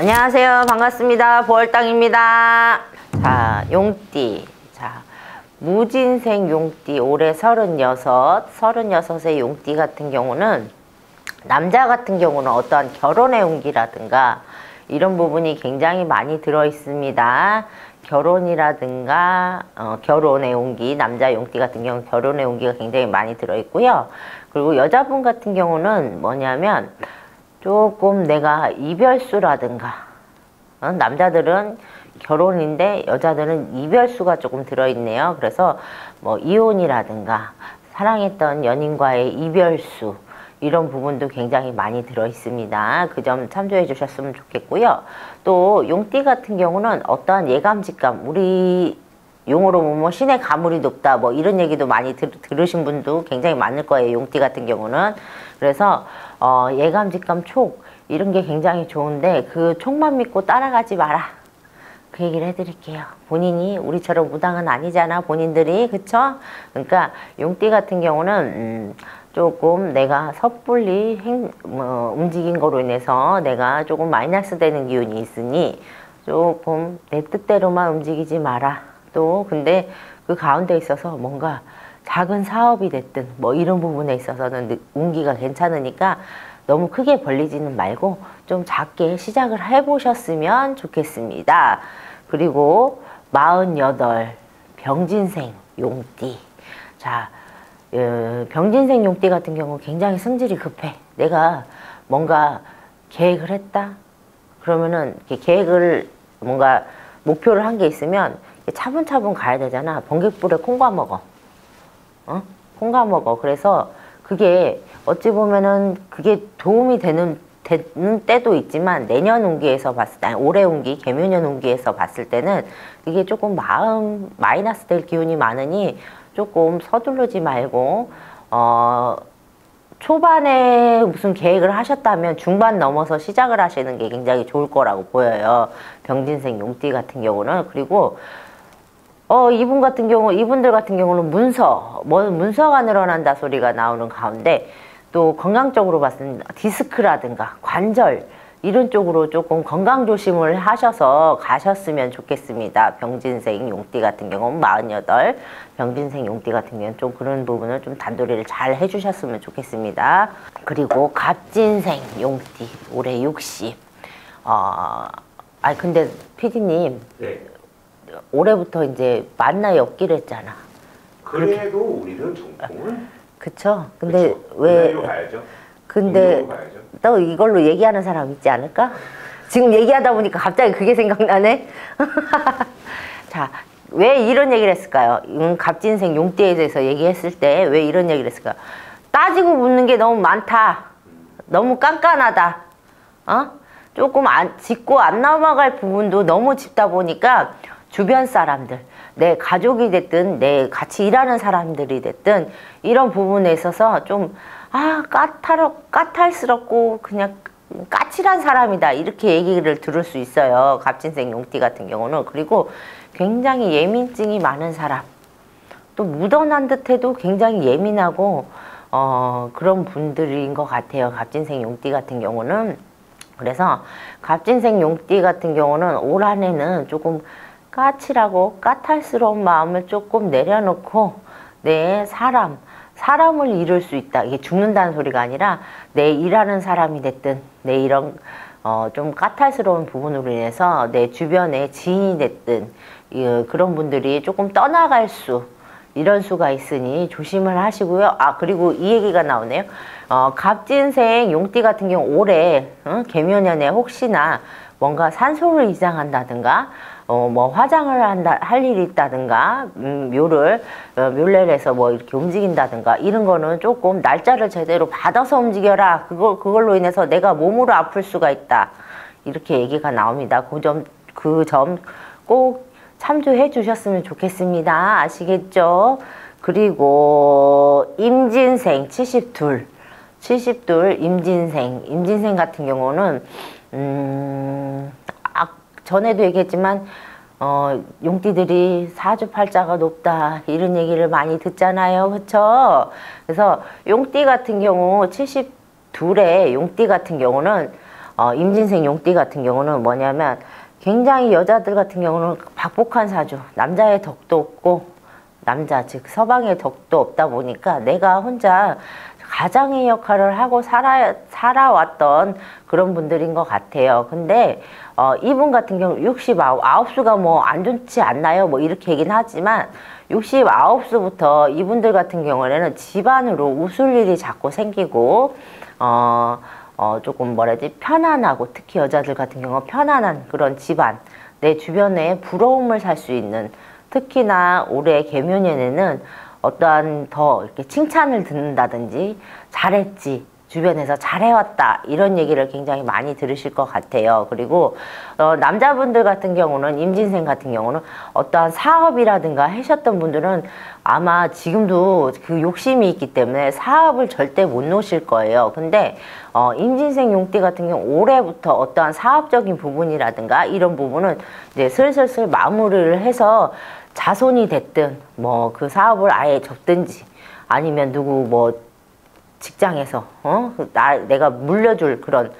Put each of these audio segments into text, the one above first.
안녕하세요. 반갑습니다. 보월당입니다. 자, 용띠. 자, 무진생 용띠. 올해 36의 용띠 같은 경우는 남자 같은 경우는 어떠한 결혼의 운기라든가 이런 부분이 굉장히 많이 들어 있습니다. 결혼이라든가 결혼의 운기, 남자 용띠 같은 경우는 결혼의 운기가 굉장히 많이 들어 있고요. 그리고 여자분 같은 경우는 뭐냐면 조금 내가 이별수라든가 남자들은 결혼인데 여자들은 이별수가 조금 들어있네요. 그래서 뭐 이혼이라든가 사랑했던 연인과의 이별수 이런 부분도 굉장히 많이 들어있습니다. 그 점 참조해 주셨으면 좋겠고요. 또 용띠 같은 경우는 어떠한 예감 직감, 우리 용어로 뭐 신의 가물이 높다 뭐 이런 얘기도 많이 들으신 분도 굉장히 많을 거예요. 용띠 같은 경우는. 그래서 예감 직감 촉 이런 게 굉장히 좋은데 그 촉만 믿고 따라가지 마라, 그 얘기를 해드릴게요. 본인이 우리처럼 무당은 아니잖아, 본인들이. 그쵸? 그러니까 용띠 같은 경우는 조금 내가 섣불리 움직인 거로 인해서 내가 조금 마이너스 되는 기운이 있으니 조금 내 뜻대로만 움직이지 마라. 또 근데 그 가운데 있어서 뭔가 작은 사업이 됐든 뭐 이런 부분에 있어서는 운기가 괜찮으니까 너무 크게 벌리지는 말고 좀 작게 시작을 해보셨으면 좋겠습니다. 그리고 48 병진생 용띠. 자, 병진생 용띠 같은 경우 굉장히 성질이 급해. 내가 뭔가 계획을 했다 그러면은 계획을 뭔가 목표를 한 게 있으면 차분차분 가야 되잖아. 번개불에 콩 과먹어. 콩 과먹어. 그래서 그게 어찌 보면은 그게 도움이 되는 때도 있지만 내년 운기에서 봤을 때, 아니 올해 운기, 개묘년 운기에서 봤을 때는 이게 조금 마음 마이너스 될 기운이 많으니 조금 서두르지 말고 초반에 무슨 계획을 하셨다면 중반 넘어서 시작을 하시는 게 굉장히 좋을 거라고 보여요. 병진생 용띠 같은 경우는. 그리고 이분들 같은 경우는 문서가 늘어난다 소리가 나오는 가운데 또 건강적으로 봤을 때 디스크라든가 관절 이런 쪽으로 조금 건강 조심을 하셔서 가셨으면 좋겠습니다. 병진생 용띠 같은 경우는 48, 병진생 용띠 같은 경우는 좀 그런 부분을 좀 단도리를 잘 해주셨으면 좋겠습니다. 그리고 갑진생 용띠 올해 60. 근데 피디님, 네. 올해부터 이제 만나이 없기로 했잖아. 그래도 우리는 정통은 그쵸? 근데 그쵸. 왜 가야죠. 근데 또 이걸로 얘기하는 사람 있지 않을까? 지금 얘기하다 보니까 갑자기 그게 생각나네. 자, 왜 이런 얘기를 했을까요? 갑진생 용띠에 대해서 얘기했을 때 왜 이런 얘기를 했을까요? 따지고 묻는 게 너무 많다. 너무 깐깐하다. 조금 짚고 안 넘어갈 부분도 너무 짚다 보니까 주변 사람들, 내 가족이 됐든 내 같이 일하는 사람들이 됐든 이런 부분에 있어서 좀 까탈스럽고 그냥 까칠한 사람이다 이렇게 얘기를 들을 수 있어요. 갑진생 용띠 같은 경우는. 그리고 굉장히 예민증이 많은 사람, 또 묻어난 듯해도 굉장히 예민하고 그런 분들인 것 같아요. 갑진생 용띠 같은 경우는. 그래서 갑진생 용띠 같은 경우는 올 한 해는 조금 까칠하고 까탈스러운 마음을 조금 내려놓고 내 사람을 잃을 수 있다. 이게 죽는다는 소리가 아니라 내 일하는 사람이 됐든 내 이런 좀 까탈스러운 부분으로 인해서 내 주변에 지인이 됐든 그런 분들이 조금 떠나갈 이런 수가 있으니 조심을 하시고요. 그리고 이 얘기가 나오네요. 갑진생 용띠 같은 경우 올해 개묘년에 혹시나 뭔가 산소를 이장한다든가 뭐 화장을 할 일이 있다든가 묘를 해서 뭐 이렇게 움직인다든가 이런 거는 조금 날짜를 제대로 받아서 움직여라. 그걸로 인해서 내가 몸으로 아플 수가 있다. 이렇게 얘기가 나옵니다. 그 점 꼭 참조해 주셨으면 좋겠습니다. 아시겠죠? 그리고 임진생 72 임진생 같은 경우는 전에도 얘기했지만 용띠들이 사주팔자가 높다 이런 얘기를 많이 듣잖아요. 그쵸? 그래서 용띠 같은 경우 72의 용띠 같은 경우는 임진생 용띠 같은 경우는 뭐냐면 굉장히 여자들 같은 경우는 박복한 사주, 남자의 덕도 없고 남자 즉 서방의 덕도 없다 보니까 내가 혼자 가장의 역할을 하고 살아왔던 그런 분들인 것 같아요. 근데 이분 같은 경우 69수가 뭐 안 좋지 않나요? 뭐 이렇게 얘기는 하지만 69수부터 이분들 같은 경우에는 집안으로 웃을 일이 자꾸 생기고 조금 뭐라지 편안하고 특히 여자들 같은 경우 편안한 그런 집안, 내 주변에 부러움을 살 수 있는, 특히나 올해 개묘년에는 어떠한 더 이렇게 칭찬을 듣는다든지 잘했지, 주변에서 잘해왔다 이런 얘기를 굉장히 많이 들으실 것 같아요. 그리고 남자분들 같은 경우는 임진생 같은 경우는 어떠한 사업이라든가 하셨던 분들은 아마 지금도 그 욕심이 있기 때문에 사업을 절대 못 놓으실 거예요. 근데 임진생 용띠 같은 경우 올해부터 어떠한 사업적인 부분이라든가 이런 부분은 이제 슬슬 마무리를 해서 자손이 됐든 뭐 그 사업을 아예 접든지 아니면 누구 뭐 직장에서 내가 물려줄 그런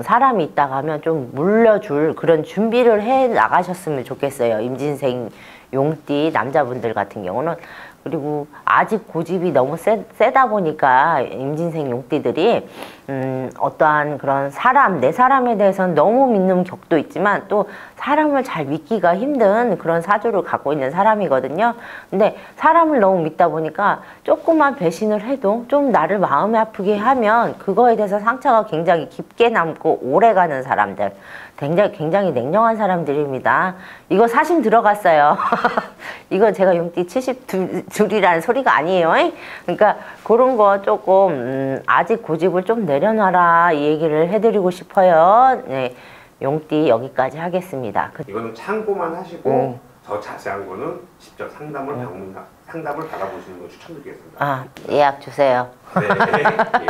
사람이 있다가 하면 좀 물려줄 그런 준비를 해 나가셨으면 좋겠어요. 임진생 용띠 남자분들 같은 경우는. 그리고 아직 고집이 너무 세다 보니까 임진생 용띠들이 어떠한 그런 사람, 내 사람에 대해서는 너무 믿는 격도 있지만 또 사람을 잘 믿기가 힘든 그런 사주를 갖고 있는 사람이거든요. 근데 사람을 너무 믿다 보니까 조금만 배신을 해도 좀 나를 마음이 아프게 하면 그거에 대해서 상처가 굉장히 깊게 남고 오래가는 사람들, 굉장히 냉정한 사람들입니다. 이거 사심 들어갔어요. 이거 제가 용띠 72이라는 소리가 아니에요. 그러니까 그런 거 조금 아직 고집을 좀 내려놔라 이 얘기를 해드리고 싶어요. 네, 용띠 여기까지 하겠습니다. 이거는 참고만 하시고 더 자세한 거는 직접 상담을 받아보시는 거 추천드리겠습니다. 예약 주세요. 네,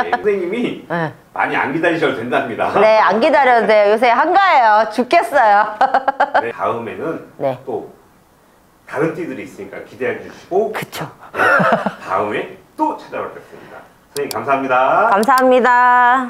예, 선생님이 많이 안 기다리셔도 된답니다. 네, 안 기다려도 돼요. 요새 한가해요. 죽겠어요. 네, 다음에는 네. 또 다른 띠들이 있으니까 기대해 주시고 그쵸. 네, 다음에 또 찾아뵙겠습니다. 선생님 감사합니다. 감사합니다.